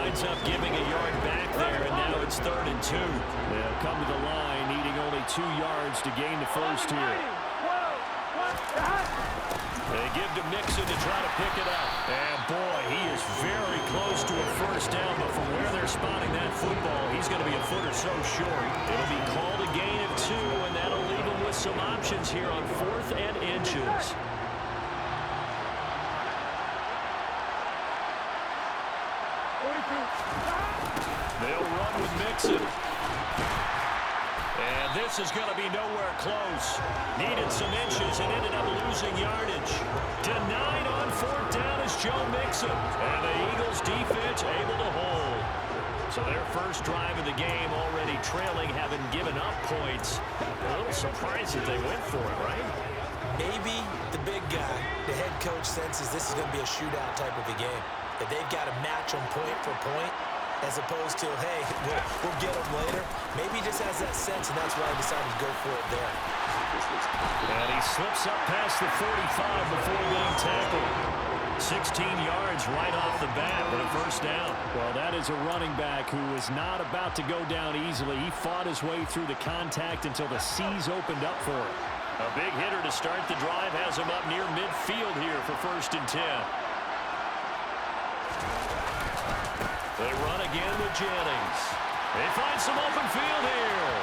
winds up giving a yard back there, and now it's 3rd and 2. They'll come to the line, needing only 2 yards to gain the first here. They give to Mixon to try to pick it up. And, boy, he is very close to a first down, but from where they're spotting that football, he's going to be a foot or so short. It'll be called a gain of 2, and that'll leave him with some options here on 4th and inches. They'll run with Mixon. And this is going to be nowhere close. Needed some inches and ended up losing yardage. Denied on 4th down is Joe Mixon. And the Eagles defense able to hold. So their first drive of the game already trailing, having given up points. A little surprised that they went for it, right? Maybe the big guy, the head coach, senses this is going to be a shootout type of a game. That they've got to match them point for point, as opposed to, hey, we'll get them later. Maybe he just has that sense, and that's why he decided to go for it there. And he slips up past the 45 before being tackled. 16 yards right off the bat with a first down. Well, that is a running back who is not about to go down easily. He fought his way through the contact until the C's opened up for him. A big hitter to start the drive has him up near midfield here for 1st and 10. They run again with Jennings. They find some open field here.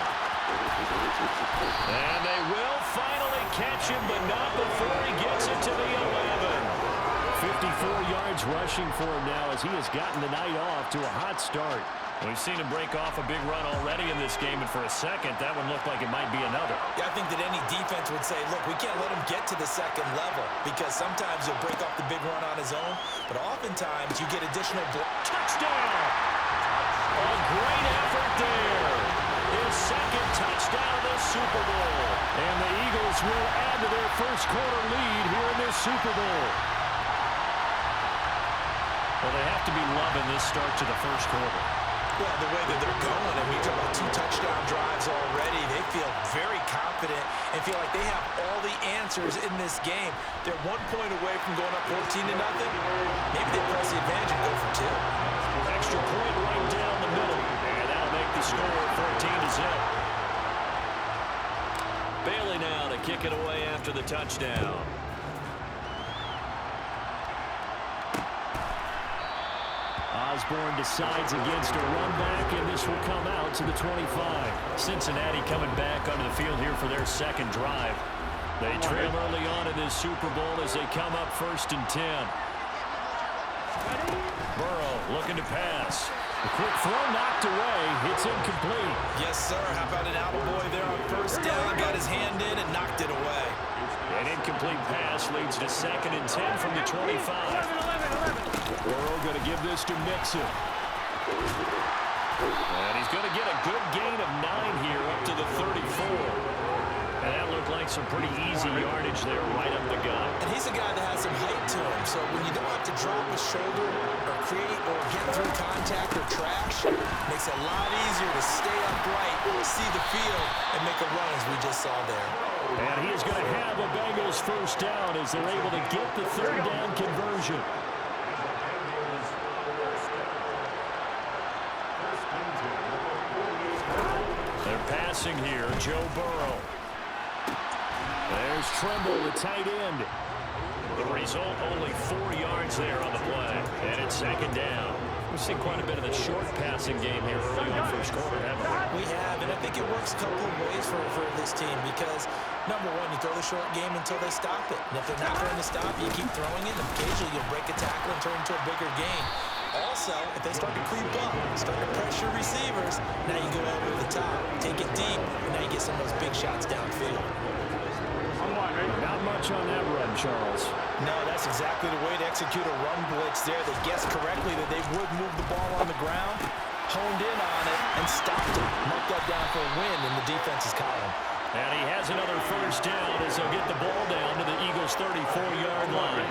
And they will finally catch him, but not before he gets it to the 11. 54 yards rushing for him now as he has gotten the night off to a hot start. We've seen him break off a big run already in this game, and for a second, that one looked like it might be another. Yeah, I think that any defense would say, look, we can't let him get to the second level, because sometimes he'll break off the big run on his own, but oftentimes you get additional touchdown! A great effort there. His second touchdown of the Super Bowl. And the Eagles will add to their first quarter lead here in this Super Bowl. Well, they have to be loving this start to the first quarter. Well, the way that they're going, and we talk about 2 touchdown drives already, they feel very confident and feel like they have all the answers in this game. They're 1 point away from going up 14-0. Maybe they press the advantage and go for 2. Extra point right down the middle, and that'll make the score 14-0. Bailey now to kick it away after the touchdown. Osborne decides against a run back, and this will come out to the 25. Cincinnati coming back onto the field here for their second drive. They trail early on in this Super Bowl as they come up 1st and 10. Burrow looking to pass. The quick throw knocked away. It's incomplete. Yes, sir. How about an attaboy there on 1st down? Got his hand in and knocked it away. An incomplete pass leads to 2nd and 10 from the 25. Burrow going to give this to Mixon. And he's going to get a good gain of 9 here up to the 34. And that looked like some pretty easy yardage there right up the gut. And he's a guy that has some height to him, so when you don't have to drop a shoulder or create or get through contact or trash, it makes it a lot easier to stay upright, see the field, and make a run as we just saw there. And he is going to have a Bengals first down as they're able to get the 3rd down conversion. They're passing here, Joe Burrow. There's Tremble, the tight end. The result, only 4 yards there on the play. And it's 2nd down. We've seen quite a bit of the short passing game here early on first quarter, haven't we? We have, and I think it works a couple of ways for this team because, number one, you throw the short game until they stop it. And if they're not going to stop you, keep throwing it, and occasionally you'll break a tackle and turn into a bigger game. Also, if they start to creep up, start to pressure receivers, now you go over the top, take it deep, and now you get some of those big shots downfield. Not much on that run, Charles. No, that's exactly the way to execute a run blitz there. They guessed correctly that they would move the ball on the ground, honed in on it, and stopped it. Marked that down for a win in the defense's column. And he has another first down as they'll get the ball down to the Eagles' 34-yard line.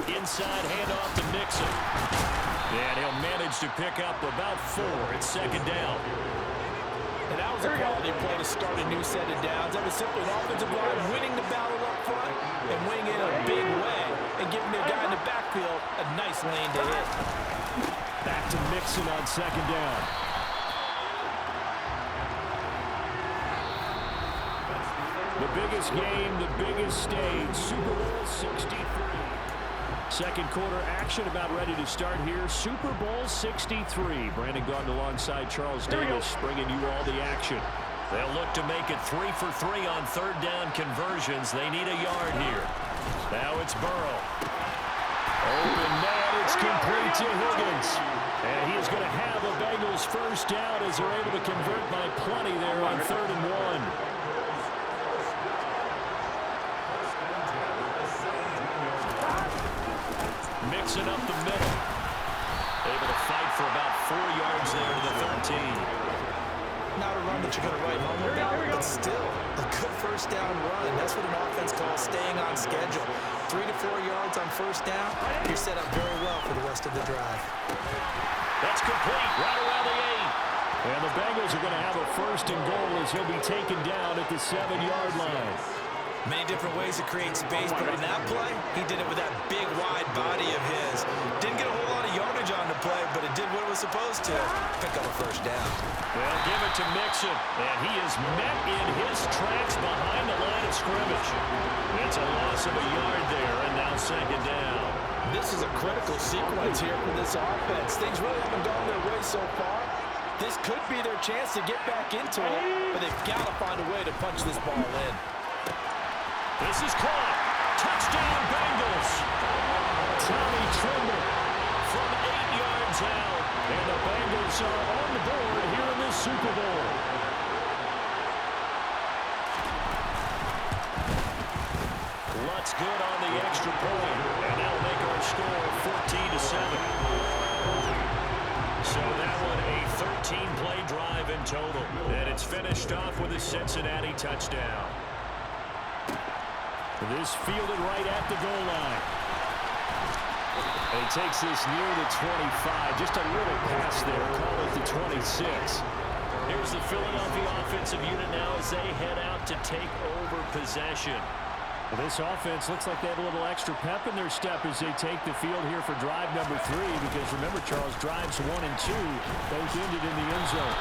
Inside handoff to Mixon. And he'll manage to pick up about 4. It's 2nd down. And that was was a quality play to start a new set of downs. That was simply an offensive line winning the battle up front and winning it in a big way and giving their guy in the backfield a nice lane to hit. Back to Mixon on second down. The biggest game, the biggest stage, Super Bowl 63. Second quarter action about ready to start here. Super Bowl 63. Brandon Gaudin alongside Charles Davis bringing you all the action. They'll look to make it 3 for 3 on third down conversions. They need a yard here. Now it's Burrow. Open man, it's complete to Higgins. And he is going to have a Bengals first down as they're able to convert by plenty there on 3rd and 1. Mixing up the middle. Able to fight for about 4 yards there to the 13. Not a run that you're going to write home about, but still a good first down run. That's what an offense calls staying on schedule. 3 to 4 yards on first down, you're set up very well for the rest of the drive. That's complete, right around the 8. And the Bengals are going to have a first and goal as he'll be taken down at the 7-yard line. Many different ways to create space, but on that play, he did it with that big, wide body of his. Didn't get a whole lot of yardage on the play, but it did what it was supposed to. Pick up a first down. They'll give it to Mixon, and he is met in his tracks behind the line of scrimmage. It's a loss of a yard there, and now second down. This is a critical sequence here for this offense. Things really haven't gone their way so far. This could be their chance to get back into it, but they've got to find a way to punch this ball in. This is caught. Touchdown, Bengals. Tommy Tremble from 8 yards out. And the Bengals are on the board here in this Super Bowl. Lutz good on the extra point. And that'll make our score 14-7. So that one a 13-play drive in total. And it's finished off with a Cincinnati touchdown. This fielded right at the goal line. And he takes this near the 25. Just a little pass there. Call it the 26. Here's the Philadelphia offensive unit now as they head out to take over possession. Well, this offense looks like they have a little extra pep in their step as they take the field here for drive number 3. Because remember, Charles, drives 1 and 2 both ended in the end zone.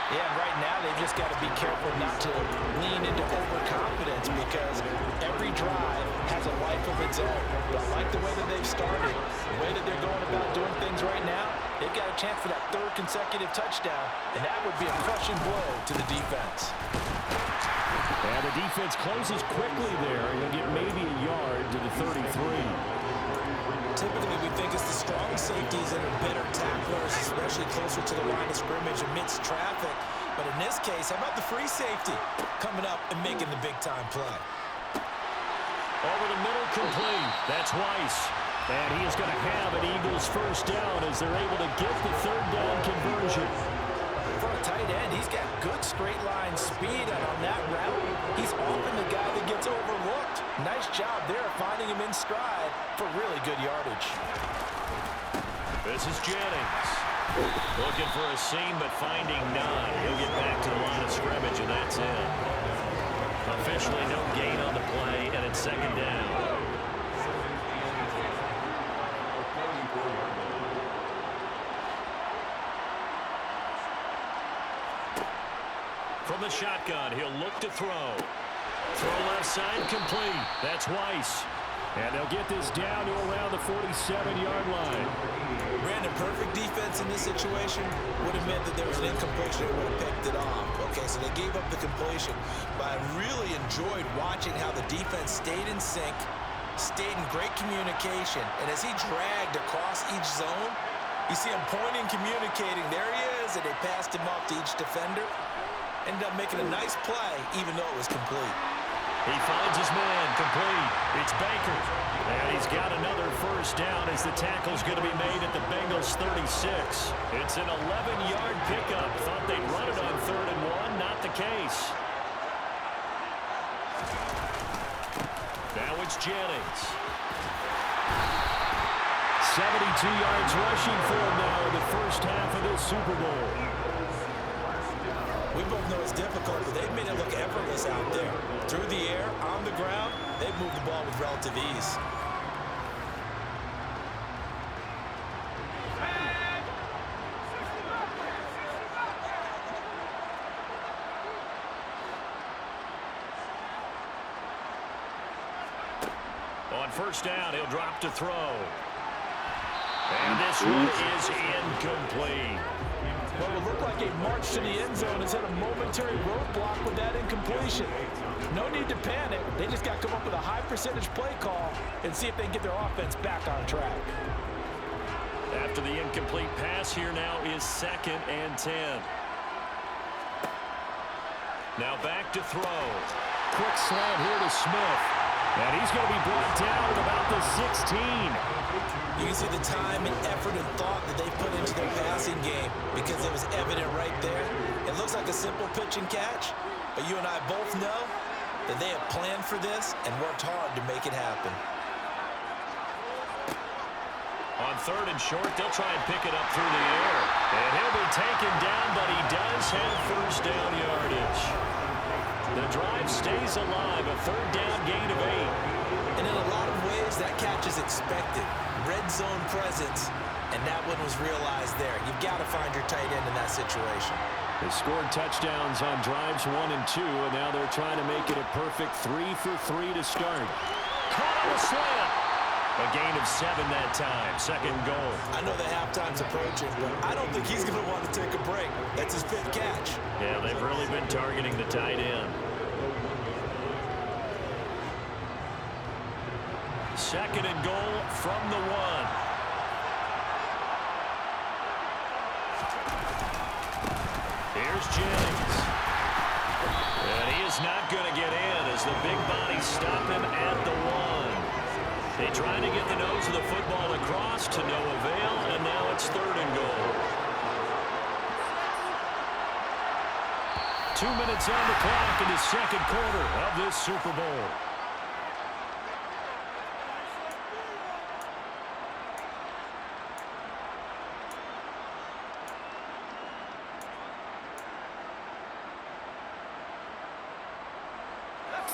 Yeah, right now they've just got to be careful not to lean into overconfidence because every drive has a life of its own. But I like the way that they've started, the way that they're going about doing things right now. They've got a chance for that 3rd consecutive touchdown, and that would be a crushing blow to the defense. And the defense closes quickly there. He'll get maybe a yard to the 33. Typically, we think it's the strong safeties that are better tacklers, especially closer to the line of scrimmage amidst traffic. But in this case, how about the free safety coming up and making the big-time play? Over the middle, complete. That's Weiss. And he is going to have an Eagles first down as they're able to get the 3rd down conversion. For a tight end, he's got good straight-line speed, and on that route, he's often the guy that gets overlooked. Nice job there finding him in stride for really good yardage. This is Jennings. Looking for a seam, but finding none. He'll get back to the line of scrimmage, and that's it. Officially no gain on the play, and it's second down. From the shotgun, he'll look to throw. Throw left side, complete. That's Weiss. And they'll get this down to around the 47-yard line. Brandon, perfect defense in this situation would have meant that there was an incompletion and would have picked it off. Okay, so they gave up the completion. But I really enjoyed watching how the defense stayed in sync, stayed in great communication. And as he dragged across each zone, you see him pointing, communicating. There he is, and they passed him off to each defender. Ended up making a nice play, even though it was complete. He finds his man, complete. It's Baker. And he's got another first down as the tackle's going to be made at the Bengals 36. It's an 11-yard pickup. Thought they'd run it on 3rd and 1. Not the case. Now it's Jennings. 72 yards rushing for him now in the first half of this Super Bowl. We both know it's difficult, but they've made it look effortless out there. Through the air, on the ground, they've moved the ball with relative ease. On first down, he'll drop to throw. And this one is incomplete. Well, it looked like a march to the end zone has hit a momentary roadblock with that incompletion. No need to panic. They just got to come up with a high percentage play call and see if they can get their offense back on track. After the incomplete pass, here now is 2nd and 10. Now back to throw. Quick slant here to Smith. And he's going to be brought down at about the 16. You can see the time and effort and thought that they've put into their passing game because it was evident right there. It looks like a simple pitch and catch, but you and I both know that they have planned for this and worked hard to make it happen. On 3rd and short, they'll try and pick it up through the air. And he'll be taken down, but he does have first down yardage. The drive stays alive, a 3rd down gain of 8. And in a lot of ways, that catch is expected. Red zone presence, and that one was realized there. You've got to find your tight end in that situation. They scored touchdowns on drives 1 and 2, and now they're trying to make it a perfect 3 for 3 to start. Caught on a slant. A gain of 7 that time. 2nd goal. I know that halftime's approaching, but I don't think he's going to want to take a break. That's his 5th catch. Yeah, they've really been targeting the tight end. 2nd and goal from the 1. Here's Jennings. And he is not going to get in as the big bodies stop him at the 1. They try to get the nose of the football across to no avail, and now it's 3rd and goal. 2 minutes on the clock in the 2nd quarter of this Super Bowl.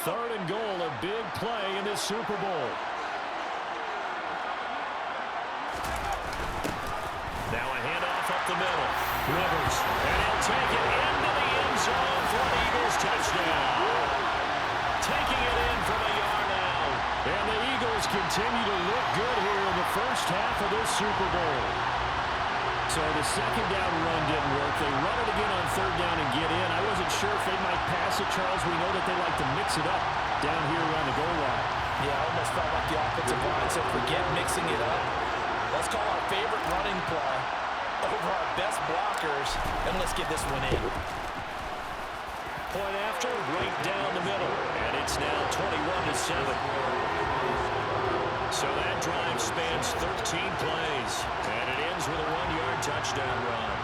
Third and goal, a big play in this Super Bowl. Now a handoff up the middle. Rivers, and he'll take it into the end zone for an Eagles touchdown. Taking it in from a yard out. And the Eagles continue to look good here in the first half of this Super Bowl. So the 2nd down run didn't work. They run it again on 3rd down and get in. I wasn't sure if they might pass it, Charles. We know that they like to mix it up down here around the goal line. Yeah, I almost felt like the offensive line said, forget mixing it up. Let's call our favorite running play over our best blockers, and let's get this one in. Point after, right down the middle. And it's now 21-7. So that drive spans 13 plays. And it ends with a 1-yard touchdown run.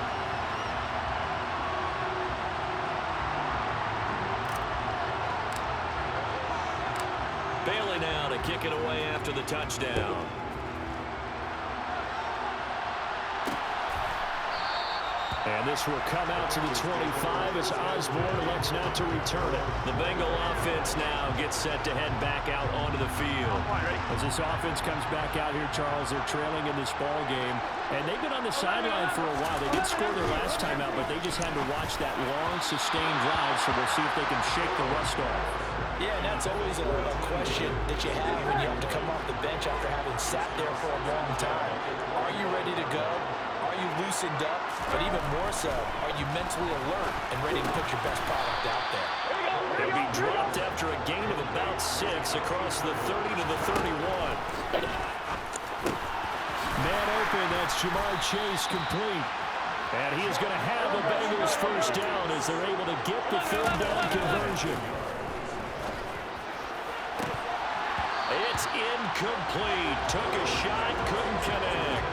Bailey now to kick it away after the touchdown. And this will come out to the 25 as Osborne elects not to return it. The Bengal offense now gets set to head back out onto the field. As this offense comes back out here, Charles, they're trailing in this ball game. And they've been on the sideline for a while. They did score their last time out, but they just had to watch that long, sustained drive, so we'll see if they can shake the rust off. Yeah, and that's always a question that you have when you have to come off the bench after having sat there for a long time. Are you ready to go? Are you loosened up? But even more so, are you mentally alert and ready to put your best product out there? He'll be dropped after a gain of about 6 across the 30 to the 31. Man open, that's Jamar Chase complete. And he is going to have the Bengals first down as they're able to get the 3rd down conversion. It's incomplete. Took a shot, couldn't connect.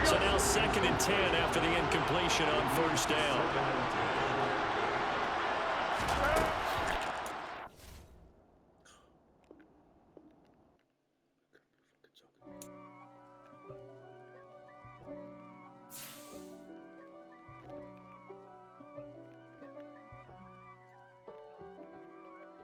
So now 2nd and 10 after the incompletion on first down.